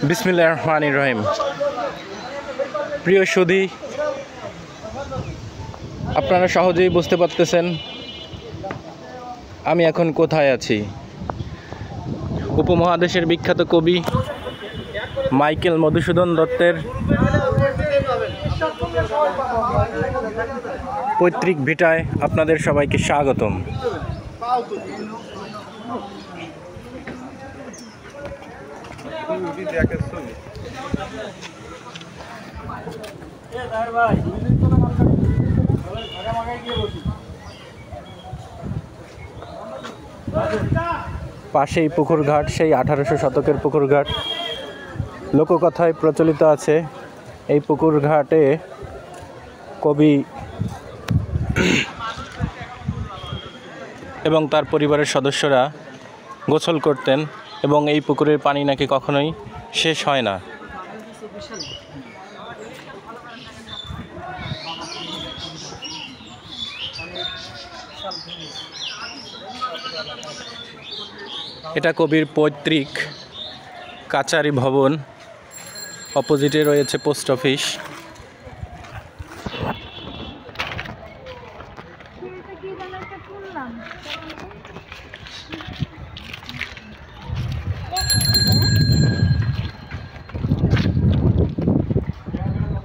বিসমিল্লাহির রহমানির রহিম। প্রিয় সুধী, আপনারা সহজেই বুঝতে পারতেছেন আমি এখন কোথায় আছি। উপমহাদেশের বিখ্যাত কবি মাইকেল মধুসূদন দত্তের পৈতৃক ভিটায় আপনাদের সবাইকে স্বাগতম। পাশেই পুকুরঘাট, সেই 1800 শতকের পুকুরঘাট। লোককথায় প্রচলিত আছে এই পুকুরঘাটে কবি এবং তার পরিবারের সদস্যরা গোসল করতেন এবং এই পুকুরের পানি নাকি কখনোই শেষ হয় না। এটা কবির পৈতৃক কাচারি ভবন। অপোজিটে রয়েছে পোস্ট অফিস।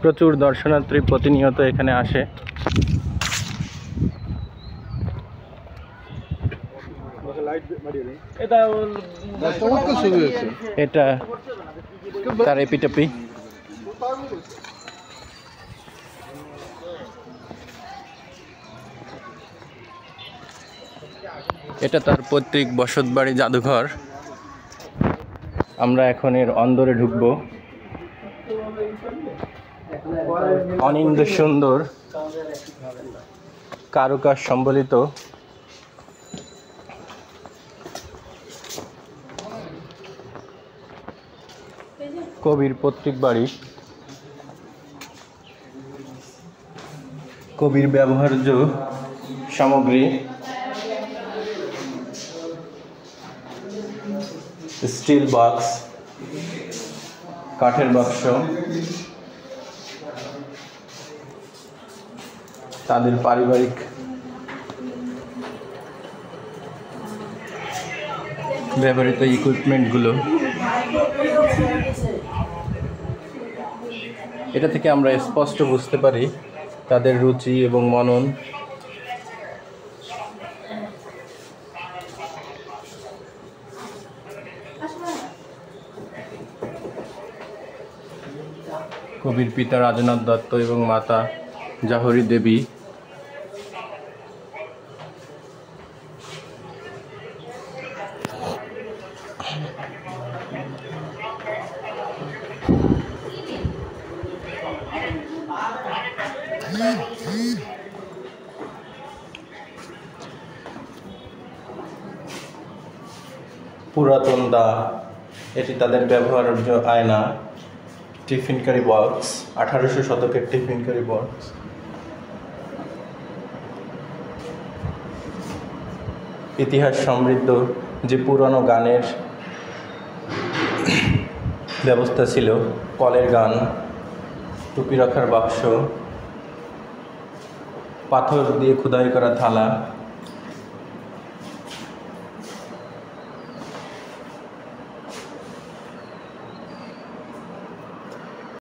প্রচুর দর্শনার্থী প্রতিনিয়ত এখানে আসে। এটা তার এপিটপি। এটা তার পৈতৃক বসতবাড়ি, জাদুঘর। আমরা এখন এর অন্দরে ঢুকবো। অনিন্দ সুন্দর কারুকাজ সম্বলিত কবির পৈতৃক বাড়ি। কবির ব্যবহার্য সামগ্রী, স্টিল বক্স, কাঠের বাক্স, তাদের পারিবারিক ব্যবহৃত ইকুইপমেন্টগুলো। এটা থেকে আমরা স্পষ্ট বুঝতে পারি তাদের রুচি এবং মনন। কবির পিতা রাজনাথ দত্ত এবং মাতা জাহরী দেবী। পুরাতন দা, এটি তাদের ব্যবহার্য আয়না। টিফিন কারি বক্স, 1800 শতকের টিফিন কারি বক্স। ইতিহাস সমৃদ্ধ যে পুরানো গানের ব্যবস্থা ছিল, কলের গান, টুপি রাখার বাক্স, পাথর দিয়ে খোদাই করা থালা,